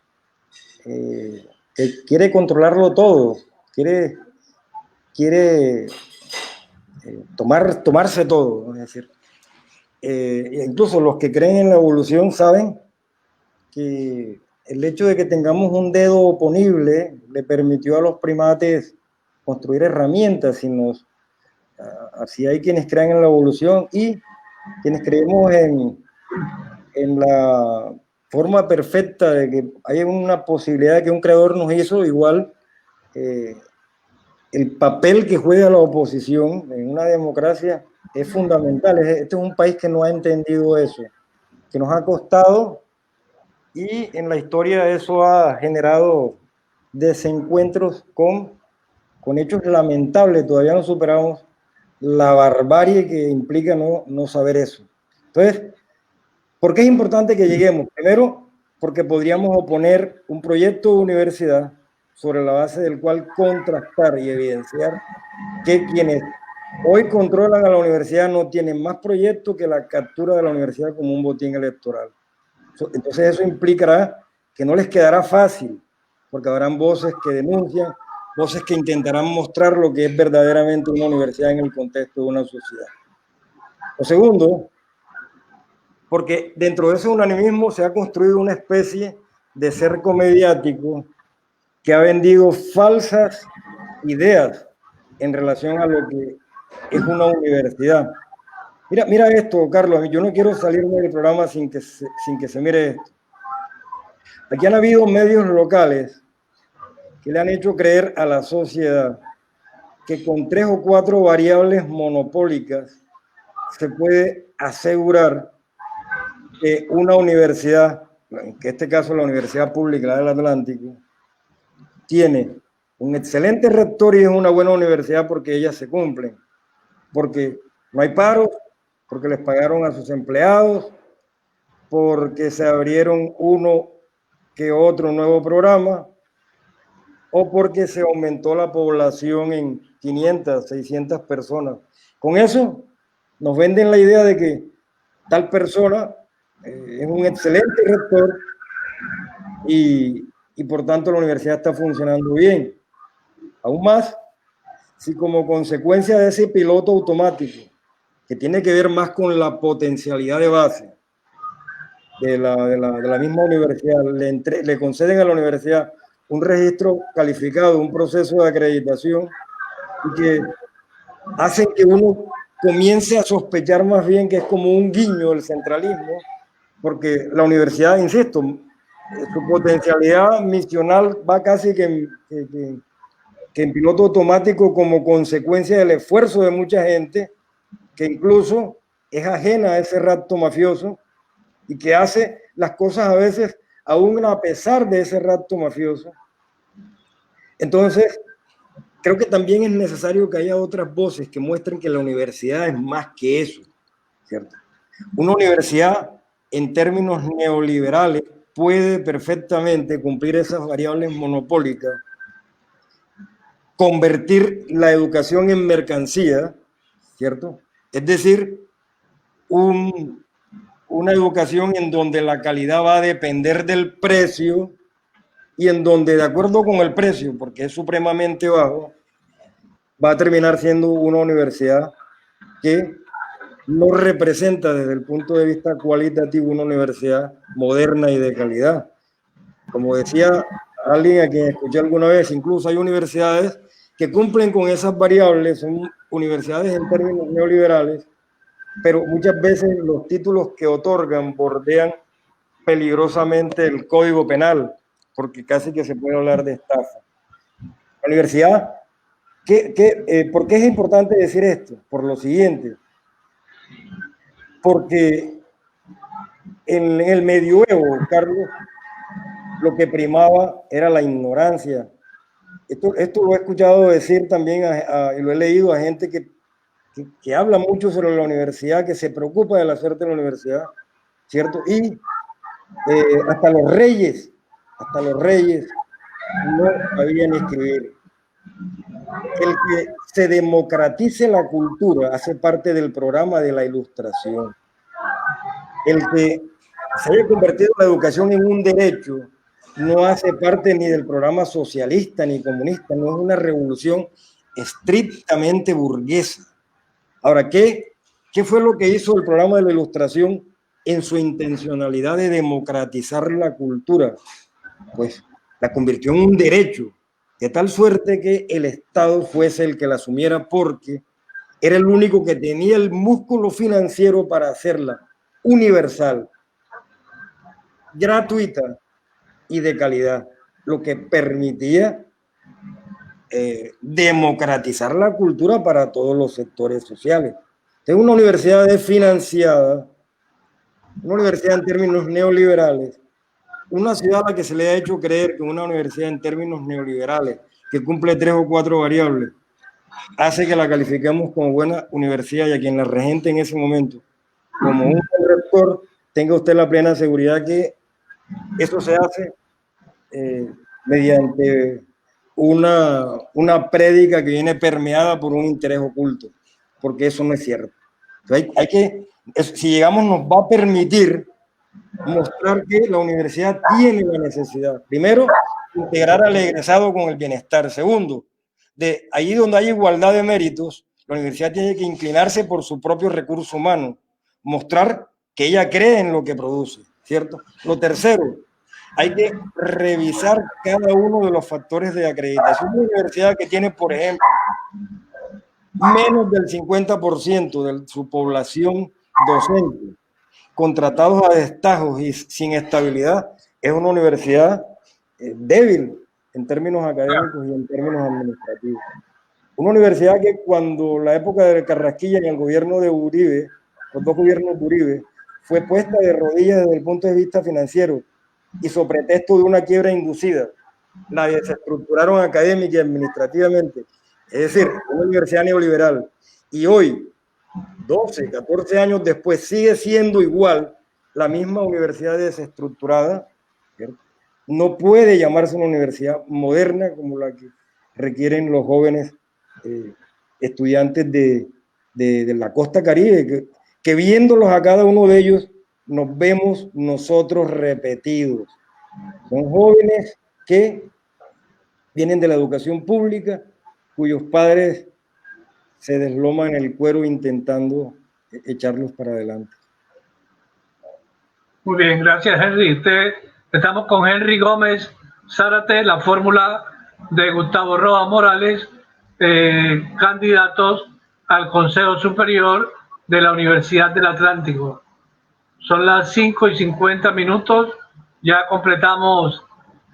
que quiere controlarlo todo, quiere tomarse todo, es decir, incluso los que creen en la evolución saben que el hecho de que tengamos un dedo oponible le permitió a los primates construir herramientas, así hay quienes creen en la evolución y quienes creemos en en la forma perfecta de que hay una posibilidad de que un creador nos hizo, igual el papel que juega la oposición en una democracia es fundamental. Este es un país que no ha entendido eso, que nos ha costado, y en la historia eso ha generado desencuentros con hechos lamentables. Todavía no superamos la barbarie que implica no saber eso. Entonces, ¿por qué es importante que lleguemos? Primero, porque podríamos oponer un proyecto de universidad sobre la base del cual contrastar y evidenciar que quienes hoy controlan a la universidad no tienen más proyectos que la captura de la universidad como un botín electoral. Entonces eso implicará que no les quedará fácil, porque habrán voces que denuncian, voces que intentarán mostrar lo que es verdaderamente una universidad en el contexto de una sociedad. Lo segundo, porque dentro de ese unanimismo se ha construido una especie de cerco mediático que ha vendido falsas ideas en relación a lo que es una universidad. Mira esto, Carlos, yo no quiero salirme del programa sin que se mire esto. Aquí han habido medios locales que le han hecho creer a la sociedad que con 3 o 4 variables monopólicas se puede asegurar que una universidad, en este caso la Universidad Pública del Atlántico, tiene un excelente rector y es una buena universidad porque ellas se cumplen, porque no hay paro, porque les pagaron a sus empleados, porque se abrieron uno que otro nuevo programa, o porque se aumentó la población en 500, 600 personas. Con eso nos venden la idea de que tal persona es un excelente rector y por tanto la universidad está funcionando bien. Aún más, si como consecuencia de ese piloto automático, que tiene que ver más con la potencialidad de base de la misma universidad, le conceden a la universidad un registro calificado, un proceso de acreditación, y que hacen que uno comience a sospechar más bien que es como un guiño del centralismo, porque la universidad, insisto, su potencialidad misional va casi que en piloto automático como consecuencia del esfuerzo de mucha gente que incluso es ajena a ese rapto mafioso y que hace las cosas a veces aún a pesar de ese rapto mafioso. Entonces, creo que también es necesario que haya otras voces que muestren que la universidad es más que eso, ¿cierto? Una universidad, en términos neoliberales, puede perfectamente cumplir esas variables monopólicas, convertir la educación en mercancía, ¿cierto? Es decir, una educación en donde la calidad va a depender del precio y en donde, de acuerdo con el precio, porque es supremamente bajo, va a terminar siendo una universidad que no representa desde el punto de vista cualitativo una universidad moderna y de calidad. Como decía alguien a quien escuché alguna vez, incluso hay universidades que cumplen con esas variables, son universidades en términos neoliberales, pero muchas veces los títulos que otorgan bordean peligrosamente el Código Penal, porque casi que se puede hablar de estafa. La universidad, ¿por qué es importante decir esto? Por lo siguiente, porque en el medioevo, Carlos, lo que primaba era la ignorancia. Esto lo he escuchado decir también y lo he leído a gente que habla mucho sobre la universidad, que se preocupa de la suerte de la universidad, ¿cierto? Y hasta los reyes no sabían escribir. El que se democratice la cultura hace parte del programa de la Ilustración. El que se haya convertido la educación en un derecho no hace parte ni del programa socialista ni comunista, no es una revolución estrictamente burguesa. Ahora, ¿qué fue lo que hizo el programa de la Ilustración en su intencionalidad de democratizar la cultura? Pues la convirtió en un derecho, de tal suerte que el Estado fuese el que la asumiera porque era el único que tenía el músculo financiero para hacerla universal, gratuita y de calidad, lo que permitía democratizar la cultura para todos los sectores sociales. Es una universidad desfinanciada, una universidad en términos neoliberales, una ciudad a la que se le ha hecho creer que una universidad en términos neoliberales, que cumple 3 o 4 variables, hace que la califiquemos como buena universidad, y a quien la regente en ese momento como un rector, tenga usted la plena seguridad que eso se hace mediante una prédica que viene permeada por un interés oculto, porque eso no es cierto. Si llegamos, nos va a permitir mostrar que la universidad tiene la necesidad, primero, integrar al egresado con el bienestar. Segundo, de ahí donde hay igualdad de méritos, la universidad tiene que inclinarse por su propio recurso humano, mostrar que ella cree en lo que produce, ¿cierto? Lo tercero, hay que revisar cada uno de los factores de acreditación. Una universidad que tiene, por ejemplo, menos del 50% de su población docente contratados a destajos y sin estabilidad, es una universidad débil en términos académicos y en términos administrativos. Una universidad que cuando la época de Carrasquilla en el gobierno de Uribe, los 2 gobiernos de Uribe, fue puesta de rodillas desde el punto de vista financiero y sobre pretexto de una quiebra inducida, la desestructuraron académica y administrativamente. Es decir, una universidad neoliberal. Y hoy, 12, 14 años después, sigue siendo igual la misma universidad desestructurada, ¿cierto? No puede llamarse una universidad moderna como la que requieren los jóvenes estudiantes de la costa Caribe, que viéndolos a cada uno de ellos nos vemos nosotros repetidos. Son jóvenes que vienen de la educación pública, cuyos padres se desloman el cuero intentando echarlos para adelante. Muy bien, gracias Henry. Estamos con Henry Gómez Zárate, la fórmula de Gustavo Roa Morales, candidatos al Consejo Superior de la Universidad del Atlántico. Son las 5:50, ya completamos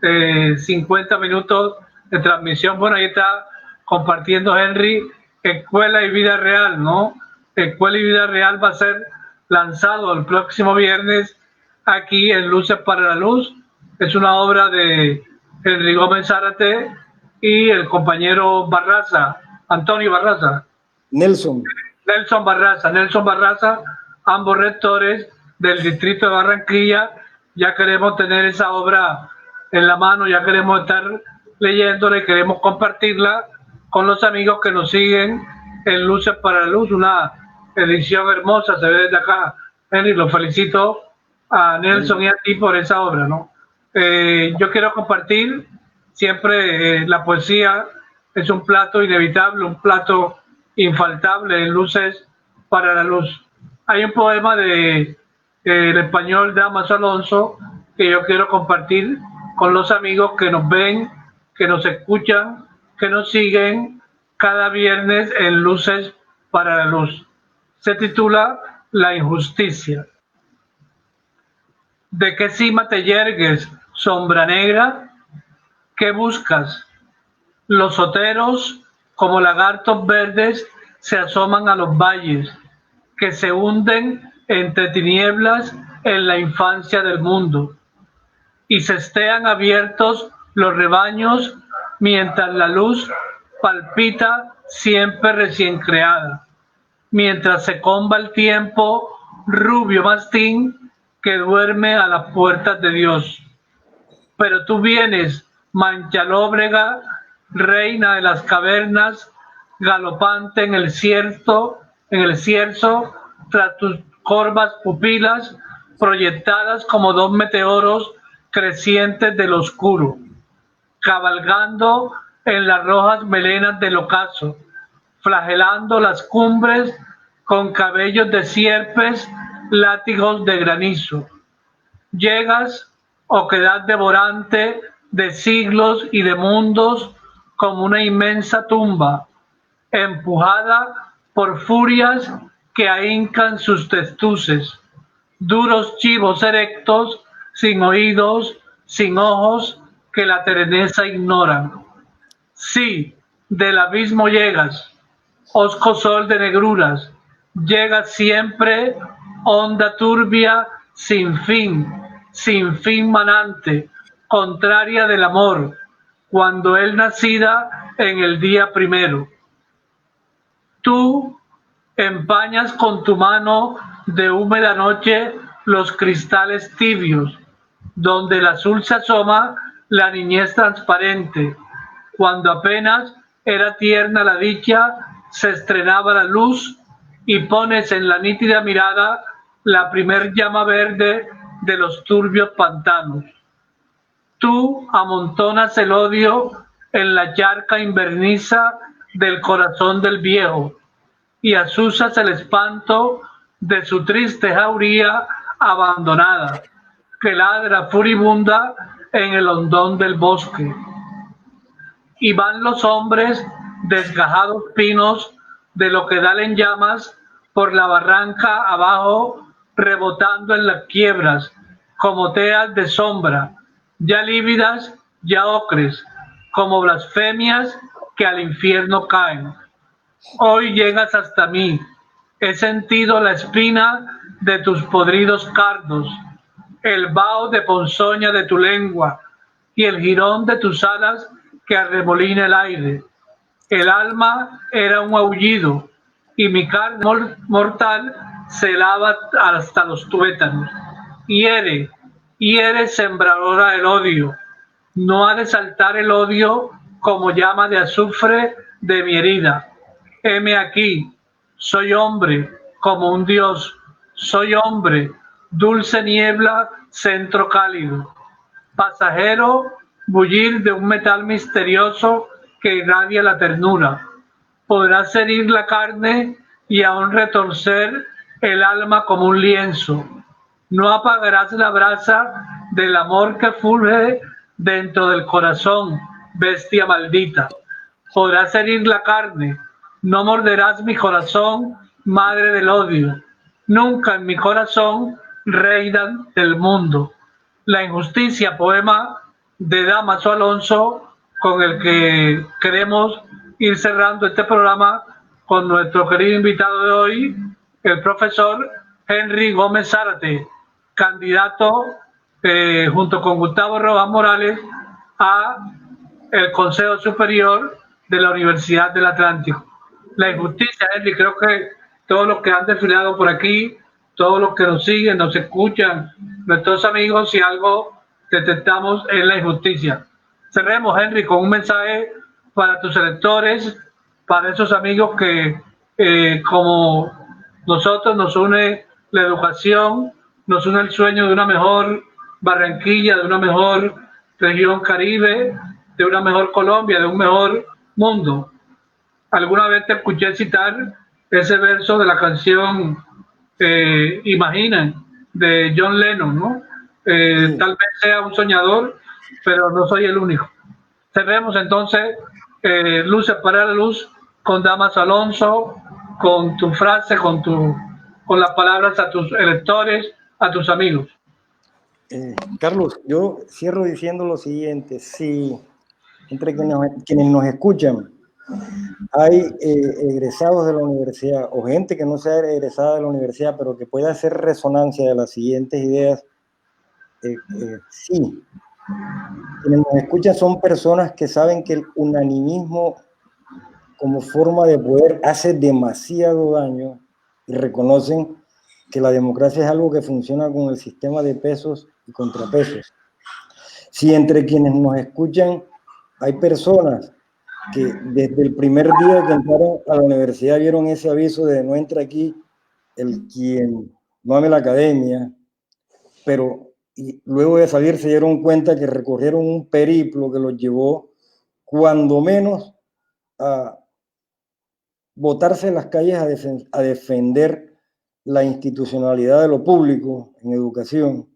50 minutos de transmisión. Bueno, ahí está compartiendo Henry Escuela y Vida Real, ¿no? Escuela y Vida Real va a ser lanzado el próximo viernes aquí en Luces para la Luz. Es una obra de Henry Gómez Zárate y el compañero Barraza, Antonio Barraza. Nelson Barraza, ambos rectores del distrito de Barranquilla. Ya queremos tener esa obra en la mano, ya queremos estar leyéndola y queremos compartirla con los amigos que nos siguen en Luces para la Luz. Una edición hermosa, se ve desde acá. Henry, lo felicito a Nelson y a ti por esa obra, ¿no? Yo quiero compartir siempre la poesía. Es un plato inevitable, un plato infaltable en Luces para la Luz. Hay un poema del español Damaso Alonso que yo quiero compartir con los amigos que nos ven, que nos escuchan, que nos siguen cada viernes en Luces para la Luz. Se titula La injusticia. ¿De qué cima te yergues, sombra negra? ¿Qué buscas? Los oteros, como lagartos verdes, se asoman a los valles, que se hunden entre tinieblas en la infancia del mundo, y se estean abiertos los rebaños mientras la luz palpita siempre recién creada, mientras se comba el tiempo rubio mastín que duerme a las puertas de Dios. Pero tú vienes, manchalóbrega, reina de las cavernas, galopante en el cierzo, tras tus corvas pupilas, proyectadas como 2 meteoros crecientes del oscuro, cabalgando en las rojas melenas del ocaso, flagelando las cumbres con cabellos de sierpes, látigos de granizo. Llegas, oquedad devorante de siglos y de mundos, como una inmensa tumba, empujada por furias que ahincan sus testuces, duros chivos erectos sin oídos, sin ojos, que la eterneza ignoran. Sí, del abismo llegas, osco sol de negruras, llegas siempre, onda turbia, sin fin manante, contraria del amor, cuando él nacida en el día primero. Tú empañas con tu mano de húmeda noche los cristales tibios, donde el azul se asoma la niñez transparente. Cuando apenas era tierna la dicha, se estrenaba la luz y pones en la nítida mirada la primer llama verde de los turbios pantanos. Tú amontonas el odio en la charca inverniza del corazón del viejo y azuzas el espanto de su triste jauría abandonada, que ladra furibunda en el hondón del bosque. Y van los hombres, desgajados pinos, de lo que dan en llamas, por la barranca abajo, rebotando en las quiebras, como teas de sombra, ya lívidas, ya ocres, como blasfemias que al infierno caen. Hoy llegas hasta mí, he sentido la espina de tus podridos cardos, el vaho de ponzoña de tu lengua y el jirón de tus alas que arremolina el aire. El alma era un aullido y mi carne mortal se lava hasta los tuétanos. Hiere, hiere sembradora del odio. No ha de saltar el odio como llama de azufre de mi herida. Heme aquí, soy hombre como un dios, soy hombre, dulce niebla, centro cálido, pasajero, bullir de un metal misterioso que irradia la ternura. Podrás herir la carne y aún retorcer el alma como un lienzo. No apagarás la brasa del amor que fulge dentro del corazón, bestia maldita. Podrás herir la carne, no morderás mi corazón, madre del odio. Nunca en mi corazón, reina del mundo. La injusticia, poema de Dámaso Alonso, con el que queremos ir cerrando este programa con nuestro querido invitado de hoy, el profesor Henry Gómez Zárate, candidato junto con Gustavo Rojas Morales a el Consejo Superior de la Universidad del Atlántico. La injusticia, Henry, creo que todos los que han desfilado por aquí, todos los que nos siguen, nos escuchan, nuestros amigos, si algo detectamos es la injusticia. Cerremos, Henry, con un mensaje para tus electores, para esos amigos que como nosotros nos une la educación, nos une el sueño de una mejor Barranquilla, de una mejor región Caribe, de una mejor Colombia, de un mejor mundo. Alguna vez te escuché citar ese verso de la canción Imagina, de John Lennon, ¿no? Sí. Tal vez sea un soñador, pero no soy el único. Cerremos entonces, Luces para la Luz, con Dámaso Alonso, con tu frase, con las palabras a tus electores, a tus amigos. Carlos, yo cierro diciendo lo siguiente: si entre quienes nos escuchan hay egresados de la universidad o gente que no sea egresada de la universidad, pero que pueda hacer resonancia de las siguientes ideas, sí. Quienes nos escuchan son personas que saben que el unanimismo como forma de poder hace demasiado daño y reconocen que la democracia es algo que funciona con el sistema de pesos y contrapesos. Si entre quienes nos escuchan hay personas que desde el primer día que entraron a la universidad vieron ese aviso de no entra aquí el quien no ame la academia, pero y luego de salir se dieron cuenta que recorrieron un periplo que los llevó cuando menos a botarse en las calles a defender la institucionalidad de lo público en educación.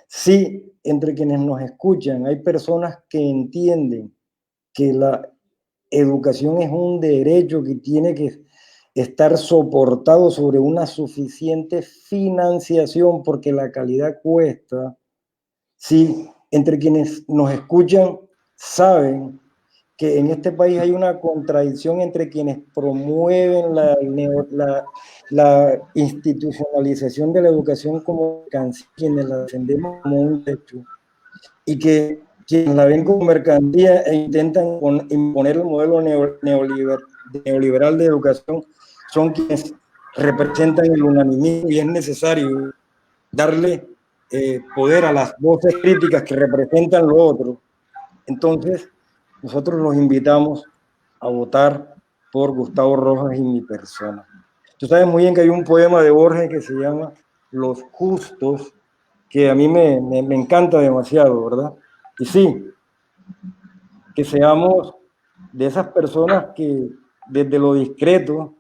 Sí, entre quienes nos escuchan hay personas que entienden que la educación es un derecho que tiene que estar soportado sobre una suficiente financiación, porque la calidad cuesta, si entre quienes nos escuchan saben que en este país hay una contradicción entre quienes promueven la institucionalización de la educación como mercancía, quienes la defendemos como un derecho, y que quienes la ven como mercancía e intentan imponer el modelo neoliberal de educación son quienes representan el unanimismo, y es necesario darle poder a las voces críticas que representan lo otro. Entonces, nosotros los invitamos a votar por Gustavo Rojas y mi persona. Tú sabes muy bien que hay un poema de Borges que se llama Los Justos, que a mí me encanta demasiado, ¿verdad? Y sí, que seamos de esas personas que desde lo discreto,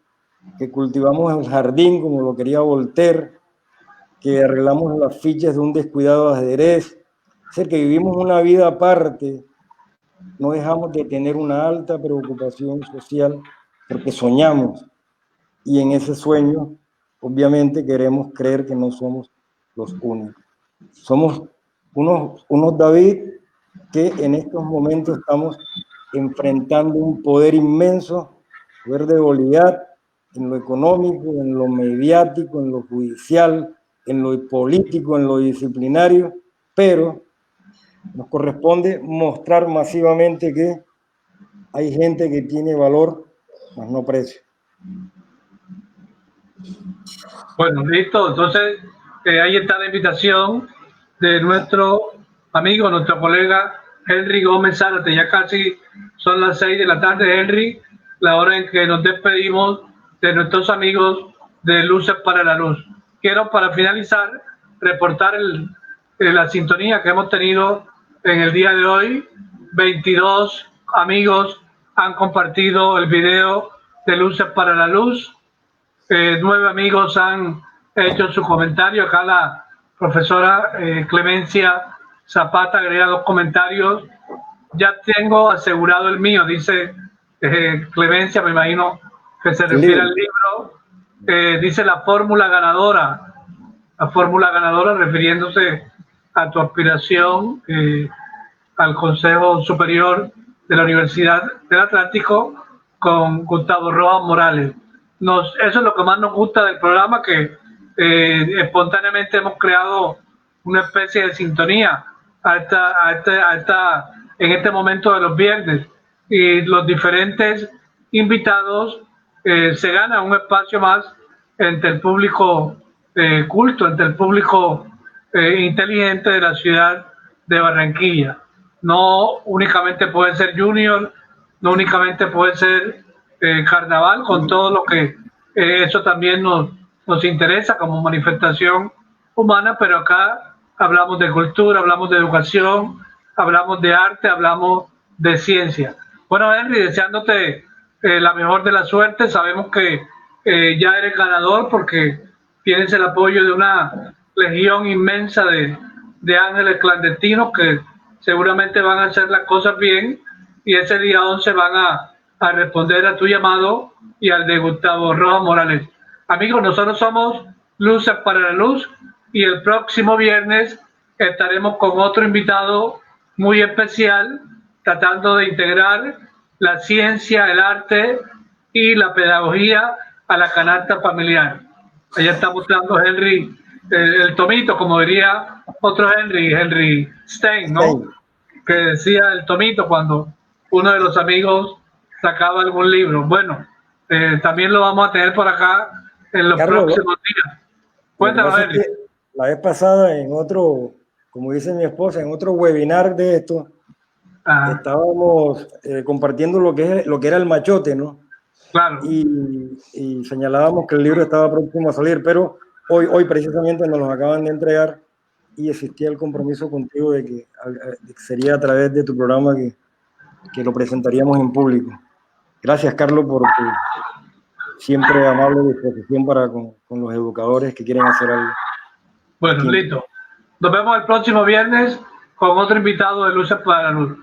que cultivamos el jardín como lo quería Voltaire, que arreglamos las fichas de un descuidado ajedrez, es decir, que vivimos una vida aparte, no dejamos de tener una alta preocupación social porque soñamos, y en ese sueño obviamente queremos creer que no somos los únicos. Somos unos David que en estos momentos estamos enfrentando un poder inmenso, poder de Goliat, en lo económico, en lo mediático, en lo judicial, en lo político, en lo disciplinario, pero nos corresponde mostrar masivamente que hay gente que tiene valor, mas no precio. Bueno, listo. Entonces, ahí está la invitación de nuestro amigo, nuestro colega Henry Gómez Zárate. Ya casi son las 6 de la tarde, Henry, la hora en que nos despedimos de nuestros amigos de Luces para la Luz. Quiero, para finalizar, reportar la sintonía que hemos tenido en el día de hoy. 22 amigos han compartido el video de Luces para la Luz. 9 amigos han hecho su comentario. Acá la profesora Clemencia Zapata agrega 2 comentarios. Ya tengo asegurado el mío, dice Clemencia, me imagino que se refiere al libro. Dice la fórmula ganadora refiriéndose a tu aspiración al Consejo Superior de la Universidad del Atlántico con Gustavo Rojas Morales. Eso es lo que más nos gusta del programa, que espontáneamente hemos creado una especie de sintonía en este momento de los viernes, y los diferentes invitados se ganan un espacio más entre el público culto, entre el público inteligente de la ciudad de Barranquilla. No únicamente puede ser Junior, no únicamente puede ser Carnaval, con todo lo que eso también nos interesa como manifestación humana, pero acá hablamos de cultura, hablamos de educación, hablamos de arte, hablamos de ciencia. Bueno, Henry, deseándote la mejor de la suerte. Sabemos que ya eres ganador porque tienes el apoyo de una legión inmensa de ángeles clandestinos que seguramente van a hacer las cosas bien, y ese día 11 van a responder a tu llamado y al de Gustavo Rojas Morales. Amigos, nosotros somos Luces para la Luz, y el próximo viernes estaremos con otro invitado muy especial, tratando de integrar la ciencia, el arte y la pedagogía a la canasta familiar. Allá está mostrando Henry el tomito, como diría otro Henry Stein, ¿no? Que decía el tomito cuando uno de los amigos sacaba algún libro. Bueno, también lo vamos a tener por acá en los próximos días. Cuéntanos, Henry. La vez pasada, en otro, como dice mi esposa, en otro webinar de esto, estábamos compartiendo lo que era el machote, ¿no? Claro. Y señalábamos que el libro estaba próximo a salir, pero hoy precisamente nos lo acaban de entregar, y existía el compromiso contigo de que sería a través de tu programa que lo presentaríamos en público. Gracias, Carlos, por tu siempre amable disposición para con los educadores que quieren hacer algo. Bueno, listo. Nos vemos el próximo viernes con otro invitado de Luces para la Luz.